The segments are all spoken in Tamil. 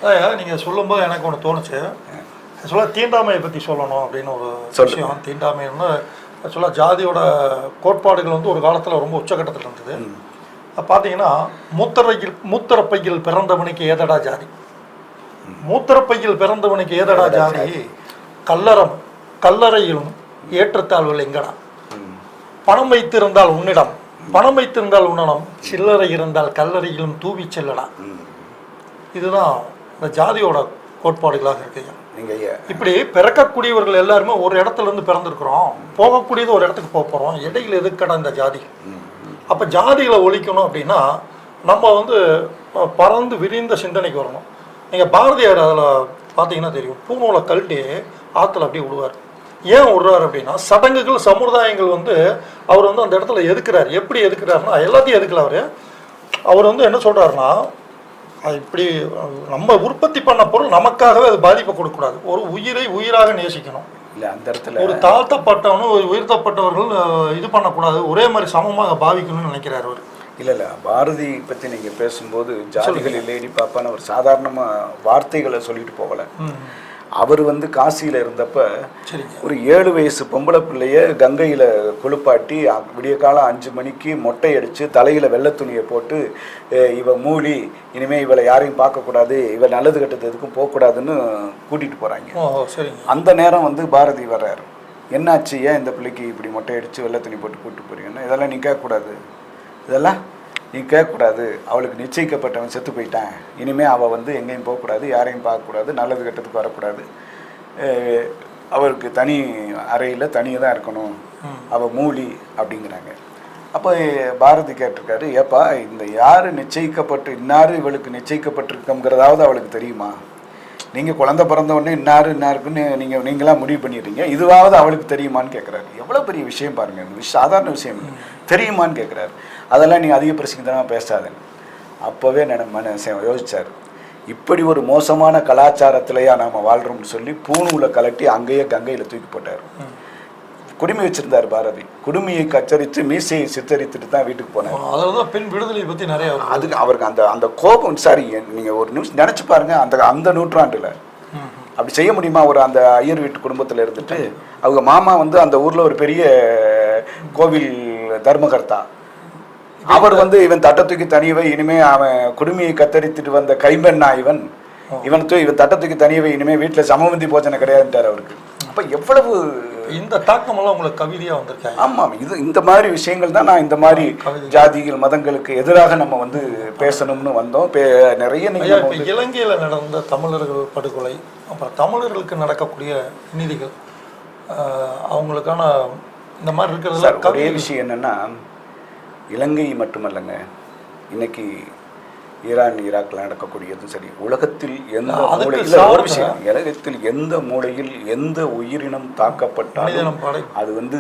அதான் நீங்கள் சொல்லும்போது எனக்கு ஒன்று தோணுச்சு. ஆக்சுவலாக தீண்டாமையை பற்றி சொல்லணும் அப்படின்னு ஒரு விஷயம். தீண்டாமைன்னு ஆக்சுவலாக ஜாதியோட கோட்பாடுகள் வந்து ஒரு காலத்தில் ரொம்ப உச்சகட்டத்தில் இருந்தது. பார்த்தீங்கன்னா மூத்திரப்பையில் பிறந்தவனுக்கு ஏதடா ஜாதி, மூத்திரப்பையில் பிறந்தவனுக்கு ஏதடா ஜாதி, கல்லறையிலும் ஏற்றத்தாழ்வுகள் எங்கடா, பணம் வைத்திருந்தால் உன்னிடம், பணம் வைத்திருந்தால் உன்னடம், சில்லறை இருந்தால் கல்லறையிலும் தூவி செல்லடா. இதுதான் இந்த ஜாதியோட கோட்பாடுகளாக இருக்குங்க. இப்படி பிறக்கக்கூடியவர்கள் எல்லாருமே ஒரு இடத்துல இருந்து பிறந்திருக்கிறோம், போகக்கூடியது ஒரு இடத்துக்கு போக போகிறோம், இடையில எதுக்கடா இந்த ஜாதி? அப்போ ஜாதிகளை ஒழிக்கணும் அப்படின்னா நம்ம வந்து பறந்து விரிந்த சிந்தனைக்கு வரணும். நீங்கள் பாரதியார் அதில் பார்த்தீங்கன்னா தெரியும், பூநூலை கழட்டி ஆற்றுல அப்படியே விடுவார். ஏன் விடுறாரு அப்படின்னா சடங்குகள் சமுதாயங்கள் வந்து அவர் வந்து அந்த இடத்துல எதுக்குறாரு. எப்படி எதுக்குறாருன்னா எல்லாத்தையும் எதுக்கல அவர் வந்து என்ன சொல்கிறாருன்னா, இப்படி நம்ம உற்பத்தி பண்ண பொருள் நமக்காகவே அது பாதிப்பை கொடுக்கக்கூடாது, ஒரு உயிரை உயிராக நேசிக்கணும். இல்லை அந்த இடத்துல ஒரு தாழ்த்தப்பட்டவனும் ஒரு உயர்த்தப்பட்டவர்கள் இது பண்ணக்கூடாது, ஒரே மாதிரி சமமாக பாவிக்கணும்னு நினைக்கிறார் அவர். இல்லை பாரதி பற்றி நீங்கள் பேசும்போது ஜாதிகள் இல்லையடி பாப்பான்னு ஒரு சாதாரணமாக வார்த்தைகளை சொல்லிட்டு போகலை. அவர் வந்து காசியில் இருந்தப்ப ஒரு 7 வயசு பொம்பளை பிள்ளைய கங்கையில் குளிப்பாட்டி விடிய காலம் 5 மணிக்கு மொட்டை அடித்து தலையில் வெள்ளை துணியை போட்டு இவ மூலி, இனிமேல் இவளை யாரையும் பார்க்கக்கூடாது, இவள் நல்லது கெட்டது எதுக்கும் போகக்கூடாதுன்னு கூட்டிகிட்டு போகிறாங்க. அந்த நேரம் வந்து பாரதி வர்றாரு. என்னாச்சு, ஏன் இந்த பிள்ளைக்கு இப்படி மொட்டை அடித்து வெள்ளை துணி போட்டு கூப்பிட்டு போறீங்கன்னா, இதெல்லாம் நீ கேட்கக்கூடாது, இதெல்லாம் நீ கேட்கக்கூடாது, அவளுக்கு நிச்சயிக்கப்பட்டவன் செத்து போயிட்டான், இனிமேல் அவள் வந்து எங்கேயும் போகக்கூடாது, யாரையும் பார்க்கக்கூடாது, நல்லது கெட்டதுக்கு வரக்கூடாது, அவருக்கு தனி அறையில் தனியாக தான் இருக்கணும், அவள் மூலி அப்படிங்கிறாங்க. அப்போ பாரதி கேட்டிருக்காரு, ஏப்பா இந்த யார் நிச்சயிக்கப்பட்டு இன்னாரு இவளுக்கு நிச்சயிக்கப்பட்டிருக்கோங்கிறதாவது அவளுக்கு தெரியுமா? நீங்கள் குழந்தை பிறந்த உடனே இன்னாருக்குன்னு நீங்களாம் முடிவு பண்ணிடுறீங்க, இதுவாவது அவளுக்கு தெரியுமான்னு கேட்குறாரு. எவ்வளோ பெரிய விஷயம் பாருங்கள், சாதாரண விஷயம் தெரியுமான்னு கேட்குறாரு. அதெல்லாம் நீ அதிக பிரசிங்கமாக பேசாதுன்னு அப்போவே மனசன் யோசிச்சார். இப்படி ஒரு மோசமான கலாச்சாரத்திலையா நாம் வாழ்கிறோம்னு சொல்லி பூணூலை கலட்டி அங்கேயே கங்கையில் தூக்கி போட்டார். குடுமி வச்சிருந்தார் பாரதி, குடுமியை கச்சரித்து மீசையை சித்தரித்துட்டு தான் வீட்டுக்கு போனார். அதனால பெண் விடுதலை பற்றி நிறைய அதுக்கு அவருக்கு அந்த கோபம், சாரி நீங்கள் ஒரு நிமிஷம் நினச்சி பாருங்க, அந்த நூற்றாண்டில் அப்படி செய்ய முடியுமா? ஒரு அந்த ஐயர் வீட்டு குடும்பத்தில் இருந்துட்டு அவங்க மாமா வந்து அந்த ஊரில் ஒரு பெரிய கோவில் தர்மகர்த்தா, அவர் வந்து இவன் தட்டை தூக்கி தனியவை, இனிமே அவன் குடுமையை கத்தரித்துட்டு வந்த கைம்பெண்ணா இவன் தட்டை தூக்கி தனியவை, இனிமே வீட்டில் சமவந்தி போச்சனை கிடையாதுட்டார் அவருக்கு. அப்போ எவ்வளவு இந்த தாக்கமெல்லாம் உங்களுக்கு கவிதையாக வந்திருக்காங்க. ஆமாம், இந்த மாதிரி விஷயங்கள் தான் நான் இந்த மாதிரி ஜாதிகள் மதங்களுக்கு எதிராக நம்ம வந்து பேசணும்னு வந்தோம். நிறைய இலங்கையில் நடந்த தமிழர்கள் படுகொலை, அப்புறம் தமிழர்களுக்கு நடக்கக்கூடிய நீதிகள், அவங்களுக்கான இந்த மாதிரி இருக்கிறதுல ஒரே விஷயம் என்னென்னா, இலங்கை மட்டுமல்லங்க, இன்னைக்கு ஈரான் ஈராக்கில் நடக்கக்கூடியதும் சரி, உலகத்தில் எந்த மூலையில் ஒரு விஷயம், உலகத்தில் எந்த மூலையில் எந்த உயிரினம் தாக்கப்பட்டாலும் அது வந்து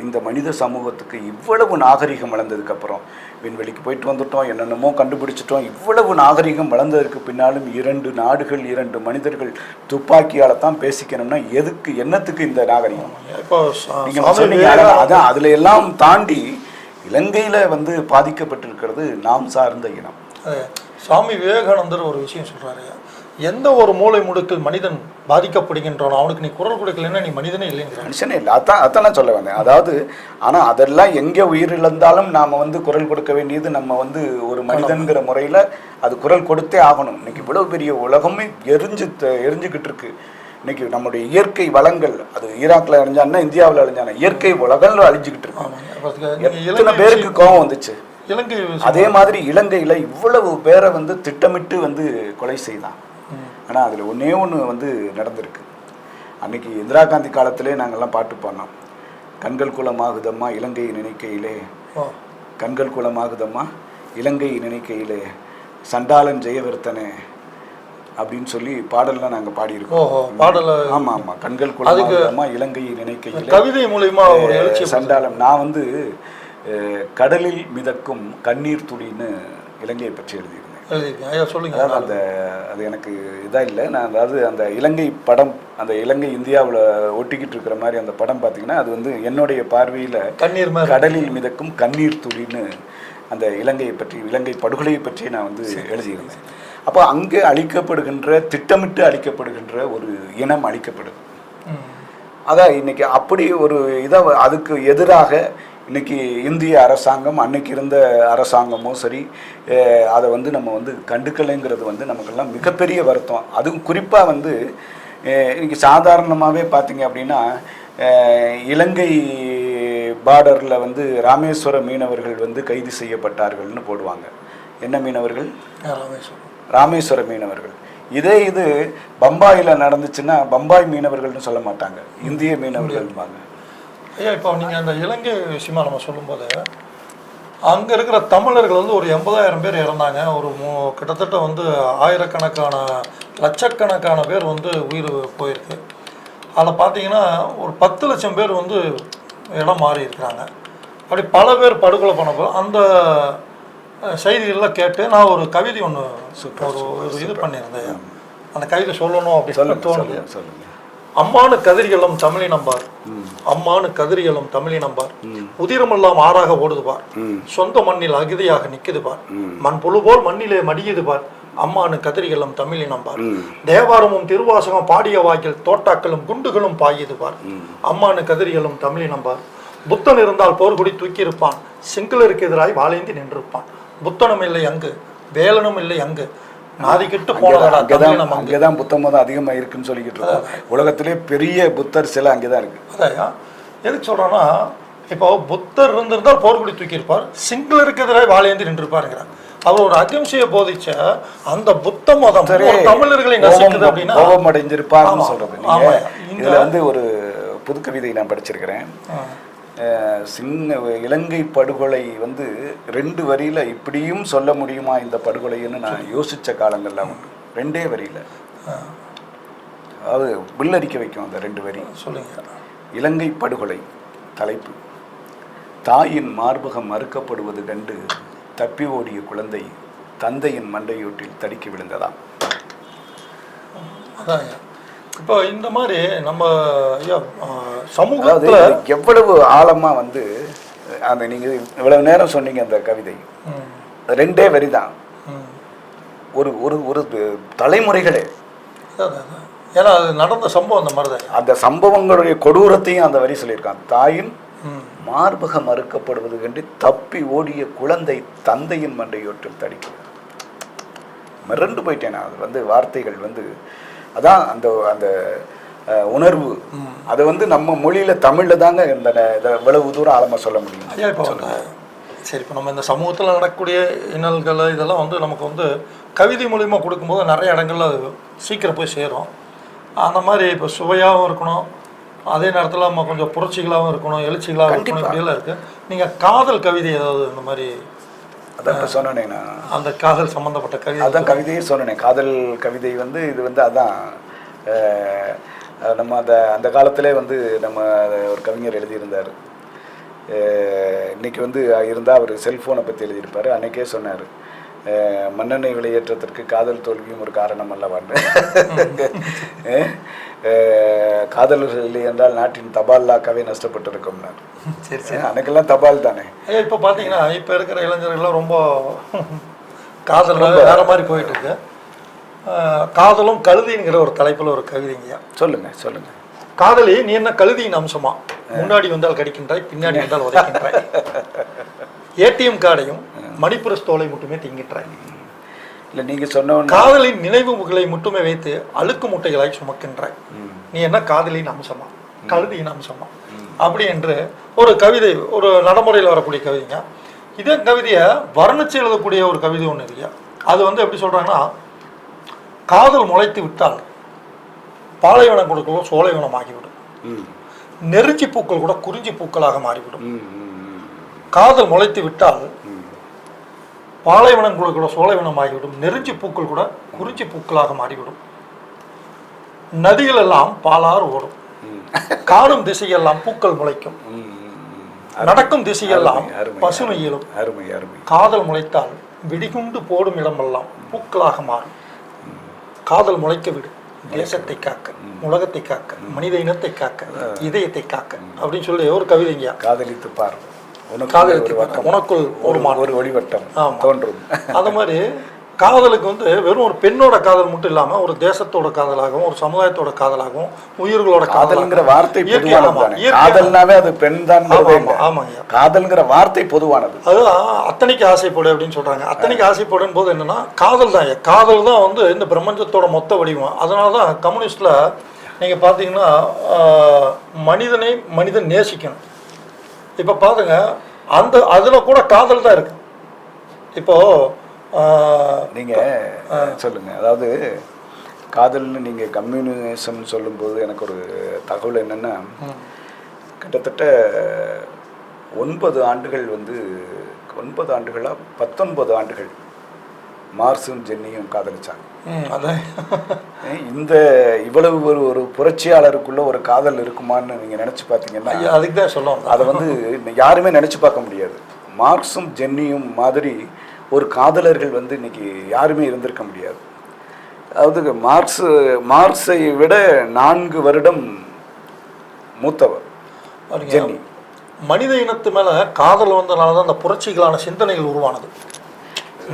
இந்த மனித சமூகத்துக்கு இவ்வளவு நாகரிகம் வளர்ந்ததுக்கப்புறம், விண்வெளிக்கு போயிட்டு வந்துட்டோம், என்னென்னமோ கண்டுபிடிச்சிட்டோம், இவ்வளவு நாகரிகம் வளர்ந்ததற்கு பின்னாலும் 2 நாடுகள் 2 மனிதர்கள் துப்பாக்கியால் தான் பேசிக்கணும்னா எதுக்கு, என்னத்துக்கு இந்த நாகரிகம்? நீங்கள் சொன்னீங்க, அதான் அதில் எல்லாம் தாண்டி இலங்கையில் வந்து பாதிக்கப்பட்டிருக்கிறது நாம் சார்ந்த இனம். சுவாமி விவேகானந்தர் ஒரு விஷயம் சொல்கிறாரு, எந்த ஒரு மூளை முடுக்கில் மனிதன் பாதிக்கப்படுகின்றானோ அவனுக்கு நீ குரல் கொடுக்கலன்னா நீ மனிதனே இல்லைங்கிற. மனுஷனே இல்லை, அதான் சொல்ல வந்தேன். அதாவது ஆனால் அதெல்லாம் எங்கே உயிரிழந்தாலும் நாம் வந்து குரல் கொடுக்க வேண்டியது நம்ம வந்து ஒரு மனிதன்கிற முறையில் அது குரல் கொடுத்தே ஆகணும். இன்னைக்கு இவ்வளோ பெரிய உலகமே எரிஞ்சுக்கிட்டு இருக்கு. இன்னைக்கு நம்முடைய இயற்கை வளங்கள், அது ஈராக்கில் அழிஞ்சான்னா இந்தியாவில் அழிஞ்சானா, இயற்கை வளங்கள் அழிஞ்சுக்கிட்டு இருக்கு. எத்தனை பேருக்கு கோபம் வந்துச்சு. அதே மாதிரி இலங்கையில் இவ்வளவு பேரை வந்து திட்டமிட்டு வந்து கொலை செய்தான். ஆனால் அதில் ஒன்று வந்து நடந்திருக்கு. அன்னைக்கு இந்திரா காந்தி காலத்திலே நாங்கள்லாம் பாட்டு பாடினோம், கண்கள் குலமாகுதம்மா இலங்கையை நினைக்கையிலே, கண்கள் குலமாகுதம்மா இலங்கையை நினைக்கையிலே, சண்டாளன் ஜெயவர்த்தனே அப்படின்னு சொல்லி பாடல்லாம் நாங்கள் பாடியிருக்கோம். ஆமாம் ஆமாம், கண்கள் குலமாகுதம்மா இலங்கையை நினைக்கையிலே, கவிதை மூலமா சண்டாளம். நான் வந்து கடலில் மிதக்கும் கண்ணீர் துளின்னு இலங்கையை பற்றி எழுதியிருந்தேன். அதாவது அது எனக்கு இதாக இல்லை, நான் அதாவது அந்த இலங்கை படம், அந்த இலங்கை இந்தியாவில் ஒட்டிக்கிட்டு இருக்கிற மாதிரி அந்த படம் பார்த்தீங்கன்னா அது வந்து என்னுடைய பார்வையில் கடலில் மிதக்கும் கண்ணீர் துளின்னு அந்த இலங்கையை பற்றி, இலங்கை படுகொலையை பற்றி நான் வந்து எழுதியிருந்தேன். அப்போ அங்கே அழிக்கப்படுகின்ற திட்டமிட்டு அழிக்கப்படுகின்ற ஒரு இனம் அழிக்கப்படுது. அதான் இன்னைக்கு அப்படி ஒரு இதை அதுக்கு எதிராக இன்னைக்கு இந்திய அரசாங்கம் அன்னைக்கு இருந்த அரசாங்கமும் சரி அதை வந்து நம்ம வந்து கண்டுக்கலைங்கிறது வந்து நமக்கெல்லாம் மிகப்பெரிய வருத்தம். அதுவும் குறிப்பாக வந்து இன்னைக்கு சாதாரணமாகவே பார்த்தீங்க அப்படின்னா இலங்கை பார்டரில் வந்து ராமேஸ்வர மீனவர்கள் வந்து கைது செய்யப்பட்டார்கள்னு போடுவாங்க. என்ன மீனவர்கள்? ராமேஸ்வர மீனவர்கள். இது பம்பாயில் நடந்துச்சுன்னா பம்பாய் மீனவர்கள்னு சொல்ல மாட்டாங்க, இந்திய மீனவர்கள்பாங்க. ஐயா, இப்போ நீங்கள் அந்த இலங்கை விஷயமா நம்ம சொல்லும்போது அங்கே இருக்கிற தமிழர்கள் வந்து ஒரு 80,000 பேர் இறந்தாங்க. ஒரு கிட்டத்தட்ட வந்து ஆயிரக்கணக்கான லட்சக்கணக்கான பேர் வந்து உயிர் போயிருக்கு. அதில் பார்த்தீங்கன்னா ஒரு 10 லட்சம் பேர் வந்து இடம் மாறி இருக்கிறாங்க. அப்படி பல பேர் படுகொலை பண்ண போது அந்த செய்திகள்லாம் கேட்டு நான் ஒரு கவிதை ஒன்று ஒரு இது பண்ணியிருந்தேன். அந்த கவிதை சொல்லணும் அப்படின்னு தோணுது. அம்மானு கதிரிகளும் தமிழி நம்பார், அம்மானு கதிரிகளும் தமிழி நம்பார், உதிரமெல்லாம் ஆறாக ஓடுது பார், சொந்த மண்ணில் அகிதியாக நிக்குது பார், மண் புழு போல் மண்ணிலே மடியுது பார், அம்மானு கதிரிகளும் தமிழி நம்பார், தேவாரமும் திருவாசகம் பாடிய வாக்கில் தோட்டாக்களும் குண்டுகளும் பாயுது பார், அம்மானு கதிரிகளும் தமிழி நம்பார், புத்தன் இருந்தால் போர்குடி தூக்கியிருப்பான், சிங்களருக்கு எதிராய் வாழேந்தி நின்றிருப்பான், புத்தனும் இல்லை அங்கு வேலனும் இல்லை அங்கு நாதிக்கிட்டு போனதான் அங்கேதான் புத்த மதம் அதிகமாக இருக்குன்னு சொல்லிக்கிட்டு இருக்கோம். உலகத்திலே பெரிய புத்தர் சிலை அங்கேதான் இருக்கு. அதான் எதுக்கு சொல்றேன்னா, இப்போ புத்தர் இருந்திருந்தால் போர்க்குடி தூக்கியிருப்பார், சிங்களருக்கு எதிராக வாழேந்தி நின்றுப்பாருங்கிறார். அவர் ஒரு அகிம்சையை போதிச்ச அந்த புத்த மதம் தமிழர்களை நசிக்குது அப்படின்னா கோபம் அடைஞ்சிருப்பார்னு சொல்றது. இதுல வந்து ஒரு புது கவிதை நான் படிச்சிருக்கிறேன். இலங்கை படுகொலை வந்து 2 வரியில இப்படியும் சொல்ல முடியுமா இந்த படுகொலைன்னு நான் யோசிச்ச காலங்கள்லாம் உண்டு. 2 வரியில அது வில்லரிக்க வைக்கும் அந்த 2 வரி. சொல்லுங்க. இலங்கை படுகொலை தலைப்பு: தாயின் மார்பகம் மறுக்கப்படுவது கண்டு தப்பி ஓடிய குழந்தை தந்தையின் மண்டையோட்டில் தடுக்கி விழுந்ததாம். அதான் இப்போ இந்த மாதிரி நம்ம சமூகத்துல எவ்வளவு ஆழமா வந்து அந்த நீங்க இவ்வளவு நேரம் சொன்னீங்க அந்த கவிதை 2 வரிதான். ஒரு ஒரு ஒரு தலைமுறைகளே. ஏன்னா அது நடந்த சம்பவம் அந்த மாதிரிதான். அந்த சம்பவங்களுடைய கொடூரத்தையும் அந்த வரி சொல்லியிருக்கான். தாயின் மார்பகம் மறுக்கப்படுவது கண்டு தப்பி ஓடிய குழந்தை தந்தையின் மண்டையோட்டில் தடுக்கி. மிரண்டு போயிட்டேன். அது வந்து வார்த்தைகள் வந்து அதான் அந்த அந்த உணர்வு. அதை வந்து நம்ம மொழியில தமிழ்ல தாங்க இந்த இவ்வளவு தூரம் ஆழமா சொல்ல முடியும். ஐயா, இப்போ சரி, இப்போ நம்ம இந்த சமூகத்தில் நடக்கக்கூடிய இன்னல்களை இதெல்லாம் வந்து நமக்கு வந்து கவிதை மூலிமா கொடுக்கும்போது நிறைய இடங்கள்ல சீக்கிரம் போய் சேரும். அந்த மாதிரி இப்போ சுவையாகவும் இருக்கணும், அதே நேரத்தில் நம்ம கொஞ்சம் புரட்சிகளாகவும் இருக்கணும், எழுச்சிகளாகவும் இருக்கணும், இப்படியெல்லாம் இருக்கு. நீங்கள் காதல் கவிதை ஏதாவது இந்த மாதிரி? அதான் சொன்னேன் நான், அந்த காதல் சம்பந்தப்பட்ட கவிதை. அதான் கவிதையே சொன்னேன். காதல் கவிதை வந்து இது வந்து அதான் நம்ம அந்த காலத்திலே வந்து நம்ம ஒரு கவிஞர் எழுதியிருந்தார். இன்னைக்கு வந்து இருந்தால் அவர் செல்ஃபோனை பற்றி எழுதியிருப்பார். அன்னைக்கே சொன்னார், மண்ணெண்ணெய் விலையேற்றத்திற்கு காதல் தோல்வியும் ஒரு காரணம் அல்லவான்னு. காதலர்கள் இல்லை என்றால் நாட்டின் தபால்லாக்காவே நஷ்டப்பட்டிருக்கும்னார். சரி சரி, அன்னைக்கெல்லாம் தபால் தானே. இப்போ பார்த்தீங்கன்னா இப்போ இருக்கிற இளைஞர்கள்லாம் ரொம்ப காதல் வேற மாதிரி போயிட்டு இருக்கு. காதலும் கழுதிங்கிற ஒரு தலைப்பில் ஒரு கவிதைங்கய்யா. சொல்லுங்க சொல்லுங்க. காதலி, நீ என்ன கழுதியின் அம்சமா? முன்னாடி வந்தால் கடிக்கின்றாய், பின்னாடி வந்தால் உதைக்கின்றாய். ஏடிஎம் கார்டையும் மணிப்புரஸ் தோலை மட்டுமே திங்கின்றாய். இல்லை நீங்க சொன்ன காதலின் நினைவுகளை மட்டுமே வைத்து அழுக்கு முட்டைகளாய் சுமக்கின்றாய். நீ என்ன காதலின் அம்சமா, கழுதியின் அம்சமா? அப்படி என்று ஒரு கவிதை, ஒரு நடைமுறையில் வரக்கூடிய கவிதைங்க. இதே கவிதையை வர்ணிச்சு எழுதக்கூடிய ஒரு கவிதை ஒன்று இல்லையா? அது வந்து எப்படி சொல்றாங்கன்னா, காதல் முளைத்து விட்டால் பாலைவனம் கொடுக்கலும் சோலைவனம் ஆகிவிடும், நெருஞ்சி பூக்கள் கூட குறிஞ்சி பூக்களாக மாறிவிடும். காதல் முளைத்து விட்டால் பாலைவனம் கூட சோலைவனம் ஆகிவிடும், நெருஞ்சி பூக்கள் கூட குறிஞ்சி பூக்களாக மாறிவிடும். நதிகள் எல்லாம் பாலாறு ஓடும், காணும் திசையெல்லாம் பூக்கள் முளைக்கும், நடக்கும் திசையெல்லாம் பசுமை இயலும். காதல் முளைத்தால் விடிகுண்டு போடும் இடமெல்லாம் பூக்களாக மாறும். காதல் முளைக்க விடு, தேசத்தை காக்க, உலகத்தை காக்க, மனித இனத்தை காக்க, இதயத்தை காக்க அப்படின்னு சொல்லி ஒரு கவிதைங்கயா. காதலித்து பார், உனக்குள் ஒரு மாற்றம், ஒரு ஒளிவட்டம் தோன்றும். அந்த மாதிரி காதலுக்கு வந்து வெறும் ஒரு பெண்ணோட காதல் மட்டும் இல்லாம ஒரு தேசத்தோட காதலாகவும் ஒரு சமுதாயத்தோட காதலாகவும் உயிர்களோட காதல்ங்கிற வார்த்தை இயற்கை- பொதுவானது ஆமா, தானே. இயற்கை- காதல்னாவே அது பெண் தான். ஆமாங்க. காதல்ங்கிற வார்த்தை பொதுவானது. அதுதான் அத்தனைக்கு ஆசைப்படு அப்படின்னு சொல்றாங்க. அத்தனைக்கு ஆசைப்படும் போது என்னன்னா காதல் தான். காதல் தான் வந்து இந்த பிரபஞ்சத்தோட மொத்த வடிவம். அதனால தான் கம்யூனிஸ்ட்ல நீங்க பாத்தீங்கன்னா மனிதன் நேசிக்கணும். இப்ப பாருங்க அதுல கூட காதல் தான் இருக்கு. இப்போ நீங்க சொல்லுங்க. அதாவது காதல்னு நீங்க கம்யூனிசம் சொல்லும்போது எனக்கு ஒரு தகவல் என்னன்னா, கிட்டத்தட்ட 9 ஆண்டுகள் வந்து 9 ஆண்டுகளா 19 ஆண்டுகள் மார்க்சும் ஜென்னியும் காதலிச்சாங்க. இந்த இவ்வளவு ஒரு புரட்சியாளருக்குள்ள ஒரு காதல் இருக்குமான்னு நீங்க நினைச்சு பார்த்தீங்கன்னா, அதுக்கு தான் சொல்லுவோம். அதை வந்து யாருமே நினைச்சு பார்க்க முடியாது. மார்க்சும் ஜென்னியும் மாதிரி ஒரு காதலர்கள் வந்து இன்னைக்கு யாருமே இருந்திருக்க முடியாது. அதாவது மார்க்ஸை விட 4 வருடம் மூத்தவர் ஜென்னி. மனித இனத்து மேல காதல் வந்ததுனால தான் அந்த புரட்சிகளான சிந்தனைகள் உருவானது.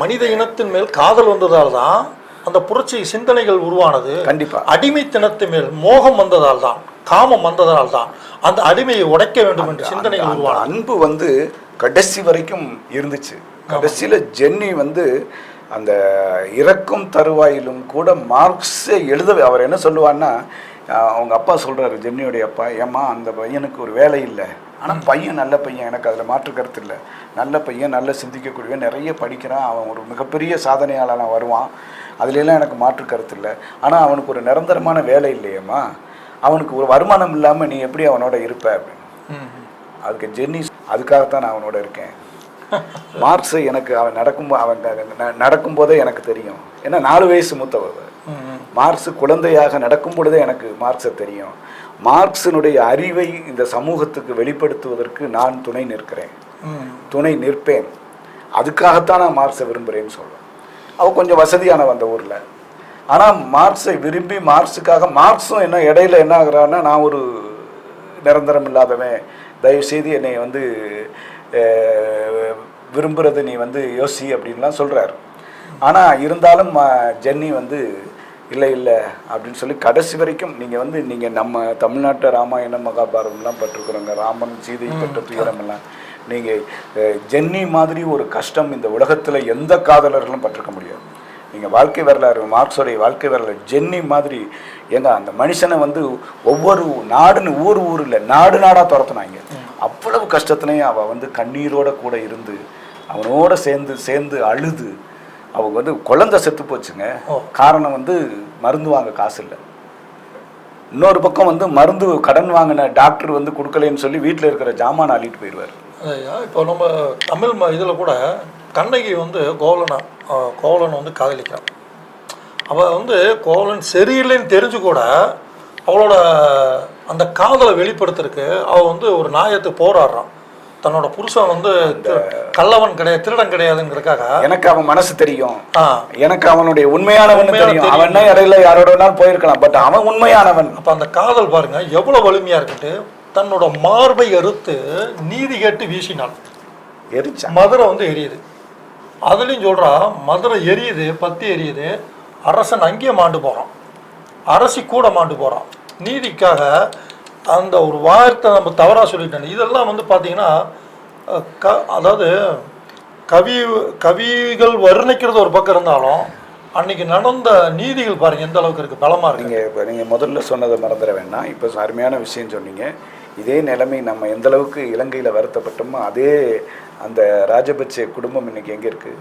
மனித இனத்தின் மேல் காதல் வந்ததால் தான் அந்த புரட்சி சிந்தனைகள் உருவானது. கண்டிப்பா. அடிமைத்தனத்து மேல் மோகம் வந்ததால் தான், காமம் வந்ததால் தான் அந்த அடிமையை உடைக்க வேண்டும் என்று சிந்தனைகள் உருவானது. அன்பு வந்து கடைசி வரைக்கும் இருந்துச்சு. கடைசியில ஜென்னி வந்து அந்த இறக்கும் தருவாயிலும் கூட மார்க்ஸே எழுதவே, அவர் என்ன சொல்லுவான்னா, அவங்க அப்பா சொல்றாரு, ஜென்னியோடைய அப்பா, ஏம்மா அந்த பையனுக்கு ஒரு வேலை இல்லை, ஆனால் பையன் நல்ல பையன், எனக்கு அதில் மாற்று கருத்து இல்லை, நல்ல பையன், நல்ல சிந்திக்கக்கூடிய, நிறைய படிக்கிறான், அவன் ஒரு மிகப்பெரிய சாதனையாளனாக வருவான், அதுலெல்லாம் எனக்கு மாற்று கருத்து இல்லை, ஆனால் அவனுக்கு ஒரு நிரந்தரமான வேலை இல்லையம்மா, அவனுக்கு ஒரு வருமானம் இல்லாமல் நீ எப்படி அவனோட இருப்ப அப்படின்னு. அதுக்கு ஜென்னி, அதுக்காகத்தான் நான் அவனோட இருக்கேன். மார்க்ஸை எனக்கு அவன் நடக்கும்போதே எனக்கு தெரியும். ஏன்னா 4 வயசு மூத்தவர். மார்க்ஸ் குழந்தையாக நடக்கும் பொழுதே எனக்கு மார்க்ஸை தெரியும். மார்க்ஸினுடைய அறிவை இந்த சமூகத்துக்கு வெளிப்படுத்துவதற்கு நான் துணை நிற்பேன். அதுக்காகத்தான் நான் மார்க்ஸை விரும்புகிறேன்னு சொல்லுவேன். அவள் கொஞ்சம் வசதியானவன் அந்த ஊரில். ஆனால் மார்க்ஸை விரும்பி மார்க்ஸுக்காக மார்க்ஸும் என்ன இடையில என்ன ஆகுறான்னா, நான் ஒரு நிரந்தரம் இல்லாதவன், தயவுசெய்து என்னை வந்து விரும்புகிறத நீ வந்து யோசி அப்படின்லாம் சொல்கிறார். ஆனால் இருந்தாலும் ஜென்னி வந்து இல்லை அப்படின்னு சொல்லி கடைசி வரைக்கும் நீங்கள் நம்ம தமிழ்நாட்டை ராமாயணம் மகாபாரதம்லாம் பட்டிருக்கிறோங்க, ராமன் சீதை பட்ட துயரமெல்லாம். நீங்கள் ஜென்னி மாதிரி ஒரு கஷ்டம் இந்த உலகத்தில் எந்த காதலர்களும் பட்டிருக்க முடியாது. நீங்கள் வாழ்க்கை வரலாறு, மார்க்ஸோடைய வாழ்க்கை வரலாறு, ஜென்னி மாதிரி அந்த மனுஷனை வந்து ஒவ்வொரு ஊர் இல்லை நாடாக துரத்துனாங்க. அவ்வளவு கஷ்டத்துலையும் அவள் வந்து கண்ணீரோட கூட இருந்து அவனோட சேர்ந்து அழுது. அவங்க வந்து குழந்தை செத்து போச்சுங்க. காரணம் வந்து மருந்து வாங்க காசு இல்லை. இன்னொரு பக்கம் வந்து மருந்து கடன் வாங்கின டாக்டர் வந்து கொடுக்கலன்னு சொல்லி வீட்டில் இருக்கிற ஜாமான் அள்ளிட்டு போயிடுவார். இப்போ நம்ம தமிழ் இதில் கூட கண்ணகி வந்து கோவலனை வந்து காதலிக்கிறான். அவள் வந்து கோவலன் சரியில்லைன்னு தெரிஞ்சு கூட அவளோட அந்த காதலை வெளிப்படுத்துறதுக்கு அவள் வந்து ஒரு நாயத்துக்கு போராடுறான். தன்னோட புருஷன் வந்து கள்ளவன் கிடையாது, திருடன் கிடையாதுங்கிறதுக்காக. எனக்கு அவன் மனசு தெரியும், எனக்கு அவனுடைய உண்மையானவன் தெரியும். அவன் இடையில யாரோட வேணாலும் போயிருக்கலாம், பட் அவன் உண்மையானவன். அப்ப அந்த காதல் பாருங்க எவ்வளவு வலிமையா இருக்கட்டு. தன்னோட மார்பை அறுத்து நீதி கேட்டு வீசினாள். மதுரை வந்து எரியுது. அதுலயும் சொல்றா, மதுரை எரியுது, பத்தி எரியுது, அரசன் அங்கேயே மாண்டு போறான், அரசி கூட மாண்டு போறான். நீதிக்காக அந்த ஒரு வார்த்தை நம்ம தவறாக சொல்லிட்டேன். இதெல்லாம் வந்து பார்த்தீங்கன்னா அதாவது கவிகள் வர்ணிக்கிறது ஒரு பக்கம் இருந்தாலும் அன்னைக்கு நடந்த நீதிகள் பாருங்க எந்த அளவுக்கு இருக்கு, பலமா இருக்கு. இப்போ நீங்கள் முதல்ல சொன்னதை மறந்துட வேண்டாம். இப்போ அருமையான விஷயம் சொன்னீங்க. இதே நிலைமை நம்ம எந்த அளவுக்கு இலங்கையில் வருத்தப்பட்டோமோ அதே அந்த ராஜபக்சே குடும்பம் இன்னைக்கு எங்கே இருக்கு?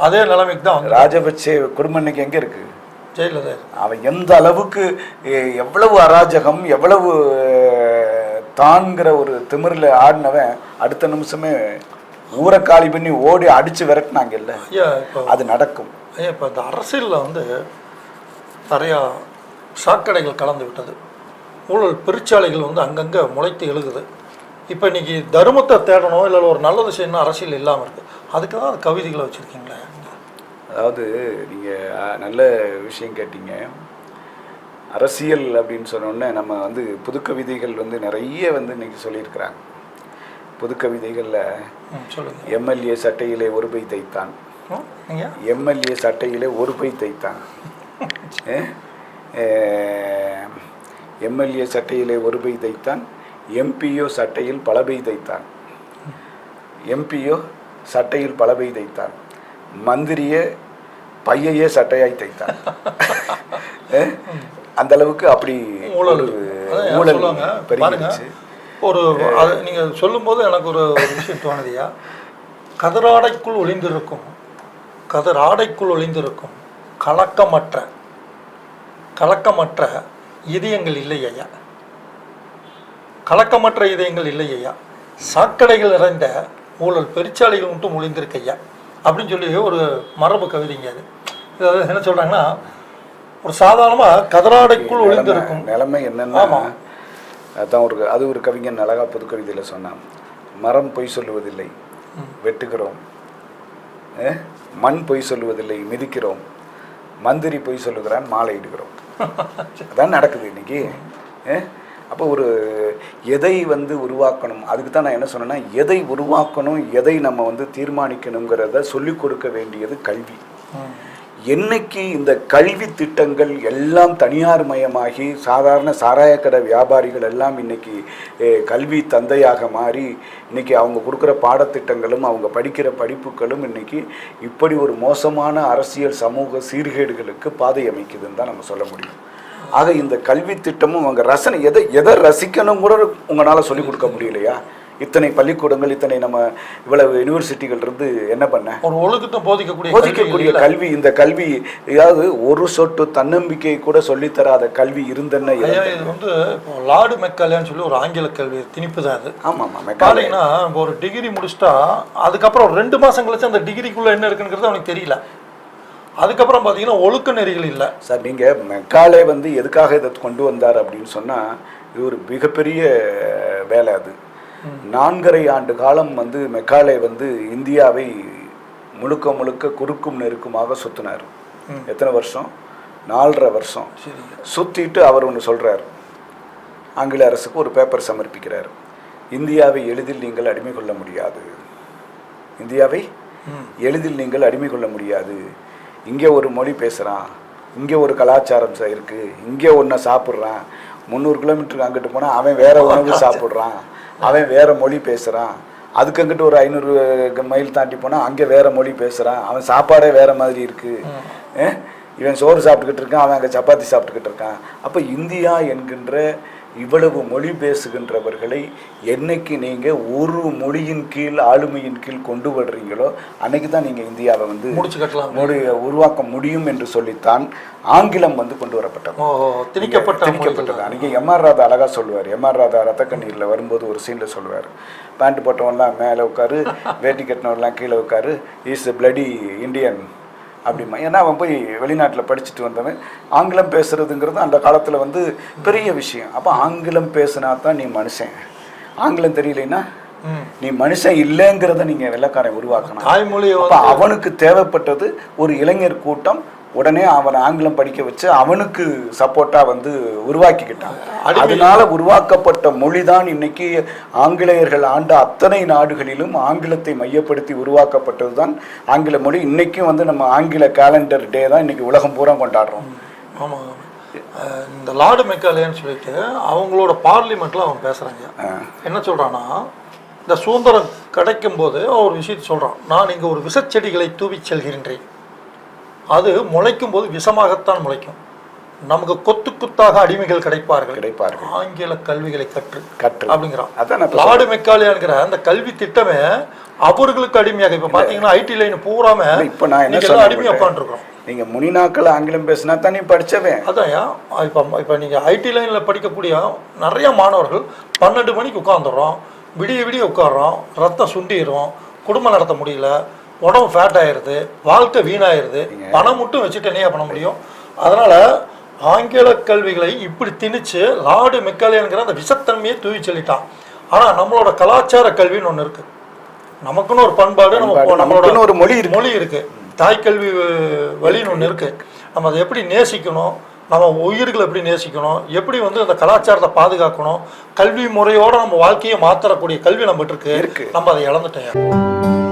அதே நிலைமைக்கு தான் ராஜபக்சே குடும்பம் இன்னைக்கு எங்கே இருக்கு? அவன் எந்த அளவுக்கு எவ்வளவு அராஜகம், எவ்வளவு தான்கிற ஒரு திமிரில் ஆடினவன் அடுத்த நிமிஷமே ஊரை காலி பண்ணி ஓடி அடிச்சு விரட்டினாங்க. இல்லை, அது நடக்கும். இப்போ இந்த அரசியலில் வந்து நிறையா சாக்கடைகள் கலந்து விட்டது. ஊழல் பெருச்சாலைகள் வந்து அங்கங்கே முளைத்து எழுகுது. இப்போ இன்னைக்கு தர்மத்தை தேடணும், இல்லை ஒரு நல்லது செய்யணும், அரசியல் இல்லாமல் இருக்குது. அதுக்கு தான் அது கவிதைகளை வச்சுருக்கீங்களே. அதாவது நீங்கள் நல்ல விஷயம் கேட்டீங்க. அரசியல் அப்படின்னு சொன்னோடனே நம்ம வந்து புது கவிதைகள் வந்து நிறைய வந்து இன்னைக்கு சொல்லியிருக்கிறாங்க. புது கவிதைகளில் எம்எல்ஏ சட்டையிலே ஒரு பை தைத்தான், நீங்கள் எம்எல்ஏ சட்டையிலே ஒரு பை தைத்தான். எம்எல்ஏ சட்டையிலே ஒரு பை தைத்தான், எம்பியோ சட்டையில் பல பை தைத்தான். எம்பியோ சட்டையில் பல பை தைத்தான், மந்திரியே பையையே சட்டையாய் தைத்தான். அந்த அளவுக்கு அப்படி ஊழல் பெருகிடுச்சு. ஒரு நீங்கள் சொல்லும்போது எனக்கு ஒரு விஷயம் தோணுதியா, கதராடைக்குள் ஒளிந்திருக்கும் கலக்கமற்ற இதயங்கள் இல்லை ஐயா, கலக்கமற்ற இதயங்கள் இல்லை ஐயா, சாக்கடைகள் நிறைந்த ஊழல் பெருச்சாலைகள் மட்டும் ஒளிந்திருக்கு ஐயா அப்படின்னு சொல்லி ஒரு மரபு கவிதைங்க. அது என்ன சொல்கிறாங்கன்னா, ஒரு சாதாரணமாக கதராடைக்குள் ஒளிந்திருக்கும் நிலைமை என்னன்னா, அதான் அது ஒரு கவிஞன் அழகா புது கவிதையில் சொன்னான். மரம் பொய் சொல்லுவதில்லை, வெட்டுகிறோம். மண் பொய் சொல்லுவதில்லை, மிதிக்கிறோம். மந்திரி பொய் சொல்லுகிறான், மாலை இடுகிறோம். அதான் நடக்குது இன்னைக்கு. அப்போ ஒரு எதை உருவாக்கணும், அதுக்கு தான் நான் என்ன சொன்னேன்னா, எதை உருவாக்கணும், எதை நம்ம தீர்மானிக்கணுங்கிறத சொல்லிக் கொடுக்க வேண்டியது கல்வி. என்னைக்கு இந்த கல்வி திட்டங்கள் எல்லாம் தனியார் மயமாகி சாதாரண சாராயக்கடை வியாபாரிகள் எல்லாம் இன்னைக்கு கல்வி தந்தையாக மாறி இன்னைக்கு அவங்க கொடுக்குற பாடத்திட்டங்களும் அவங்க படிக்கிற படிப்புகளும் இன்னைக்கு இப்படி ஒரு மோசமான அரசியல் சமூக சீர்கேடுகளுக்கு பாதை அமைக்குதுன்னு தான் நம்ம சொல்ல முடியும். ஆக இந்த கல்வி திட்டமும் அவங்க ரசனை எதை ரசிக்கணும் கூட உங்களால் சொல்லிக் கொடுக்க முடியலையா? இத்தனை பள்ளிக்கூடங்கள், இத்தனை நம்ம இவ்வளவு யூனிவர்சிட்டிகள் இருந்து என்ன பண்ண ஒரு ஒழுக்கத்தை போதிக்கக்கூடிய கல்வி, இந்த கல்வி ஏதாவது ஒரு சொட்டு தன்னம்பிக்கை கூட சொல்லித்தராத கல்வி இருந்தேன்னா இது லார்டு மெக்காலேன்னு சொல்லி ஒரு ஆங்கில கல்வி திணிப்பு தான் அது. ஆமாம், மெக்காலேனா ஒரு டிகிரி முடிச்சுட்டா அதுக்கப்புறம் 2 மாதம் கழிச்சு அந்த டிகிரிக்குள்ளே என்ன இருக்குங்கிறது அவனுக்கு தெரியல. அதுக்கப்புறம் பார்த்தீங்கன்னா ஒழுக்க நெறிகள் இல்லை சார். நீங்கள் மெக்காலே எதுக்காக இதை கொண்டு வந்தார் அப்படின்னு சொன்னால், இது ஒரு மிகப்பெரிய வேலை. அது 4.5 ஆண்டு காலம் மெக்காலே இந்தியாவை முழுக்க குறுக்கும் நெருக்குமாக சுற்றினார். எத்தனை வருஷம்? 4.5 வருஷம் சுற்றிட்டு அவர் ஒன்று சொல்கிறார். ஆங்கில அரசுக்கு ஒரு பேப்பர் சமர்ப்பிக்கிறார். இந்தியாவை எளிதில் நீங்கள் அடிமை கொள்ள முடியாது, இந்தியாவை எளிதில் நீங்கள் அடிமை கொள்ள முடியாது. இங்கே ஒரு மொழி பேசுகிறான், இங்கே ஒரு கலாச்சாரம் இருக்குது, இங்கே ஒன்றை சாப்பிட்றான். 300 கிலோமீட்டருக்கு அங்கிட்டு போனால் அவன் வேற உணவு சாப்பிட்றான், அவன் வேற மொழி பேசுகிறான். அதுக்கு அங்கிட்டு ஒரு 500 மைல் தாண்டி போனால் அங்கே வேற மொழி பேசுகிறான், அவன் சாப்பாடே வேற மாதிரி இருக்குது. இவன் சோறு சாப்பிட்டுக்கிட்டு இருக்கான், அவன் அங்கே சப்பாத்தி சாப்பிட்டுக்கிட்டு இருக்கான். அப்போ இந்தியா என்கின்ற இவ்வளவு மொழி பேசுகின்றவர்களை என்னைக்கு நீங்கள் ஒரு மொழியின் கீழ் ஆளுமையின் கீழ் கொண்டு வர்றீங்களோ அன்னைக்கு தான் நீங்கள் இந்தியாவை உருவாக்க முடியும் என்று சொல்லித்தான் ஆங்கிலம் கொண்டு வரப்பட்டது, திணிக்கப்பட்டது. அன்றைக்கி எம்ஆர் ராதா அழகாக சொல்லுவார். எம்ஆர் ராதா ரத்த கண்ணீரில் வரும்போது ஒரு சீனில் சொல்லுவார், பேண்ட் போட்டவன்லாம் மேலே உட்காரு, வேட்டி கட்டினவன்லாம் கீழே உட்காரு, இஸ் பிளடி இண்டியன் அப்படிமா. ஏன்னா அவன் போய் வெளிநாட்டில் படிச்சுட்டு வந்தவன். ஆங்கிலம் பேசுறதுங்கிறது அந்த காலத்தில் பெரிய விஷயம். அப்போ ஆங்கிலம் பேசுனா தான் நீ மனுஷன், ஆங்கிலம் தெரியலைன்னா நீ மனுஷன் இல்லைங்கிறத நீங்கள் வெள்ளைக்காரன் உருவாக்கணும். அப்போ அவனுக்கு தேவைப்பட்டது ஒரு இளைஞர் கூட்டம். உடனே அவனை ஆங்கிலம் படிக்க வச்சு அவனுக்கு சப்போர்ட்டாக உருவாக்கிக்கிட்டான். அதனால உருவாக்கப்பட்ட மொழி தான் இன்னைக்கு ஆங்கிலேயர்கள் ஆண்ட அத்தனை நாடுகளிலும் ஆங்கிலத்தை மையப்படுத்தி உருவாக்கப்பட்டது தான் ஆங்கில மொழி. இன்னைக்கும் நம்ம ஆங்கில கேலண்டர் டே தான் இன்னைக்கு உலகம் பூரா கொண்டாடுறோம். ஆமாம், இந்த லார்டு மெக்காலேன்னு சொல்லிட்டு அவங்களோட பார்லிமெண்ட்ல அவன் பேசுறாங்க. என்ன சொல்றான்னா, இந்த சுதந்திரம் கிடைக்கும் போது ஒரு விஷயத்தை சொல்றான், நான் இங்கே ஒரு விஷச்செடிகளை தூவி செல்கின்றேன், அது முளைக்கும் போது விஷமாகத்தான் முளைக்கும், நமக்கு கொத்து கொத்தாக அடிமைகள் கிடைப்பார்கள், ஆங்கில கல்விகளை கற்று அப்படிங்கிறான். லார்டு மெக்காலேங்கிற அந்த கல்வி திட்டமே அவர்களுக்கு அடிமையாக. இப்ப பாத்தீங்கன்னா ஐடி லைன் பூராம இப்ப நான் என்ன அடிமையா உட்காந்துருக்கோம். நீங்க முனிநாக்கள் ஆங்கிலம் பேசினா தான் நீ படிச்சவன். அதான் இப்ப நீங்க ஐடி லைன்ல படிக்கக்கூடிய நிறைய மாணவர்கள் 12 மணிக்கு உட்காந்துடுறோம், விடிய உட்காடுறோம், ரத்தம் சுண்டிடும், குடும்பம் நடத்த முடியல, உடம்பு ஃபேட் ஆயிடுது, வாழ்க்கை வீணாயிருது, பணம் மட்டும் வச்சுட்டு என்னையா பண்ண முடியும்? அதனால ஆங்கில கல்விகளை இப்படி திணிச்சு லார்டு மெக்காலேங்கிற அந்த விஷத்தன்மையை தூவி சொல்லிட்டான். ஆனா நம்மளோட கலாச்சார கல்வின்னு ஒண்ணு இருக்கு, நமக்குன்னு ஒரு பண்பாடு, நம்மளோட ஒரு மொழி இருக்கு, தாய்க்கல்வி வழின்னு ஒண்ணு இருக்கு. நம்ம அதை எப்படி நேசிக்கணும், நம்ம உயிர்களை எப்படி நேசிக்கணும், எப்படி அந்த கலாச்சாரத்தை பாதுகாக்கணும், கல்வி முறையோட நம்ம வாழ்க்கையை மாற்றக்கூடிய கல்வி நம்மகிட்ட இருக்கு. நம்ம அதை இழந்துட்டோம்.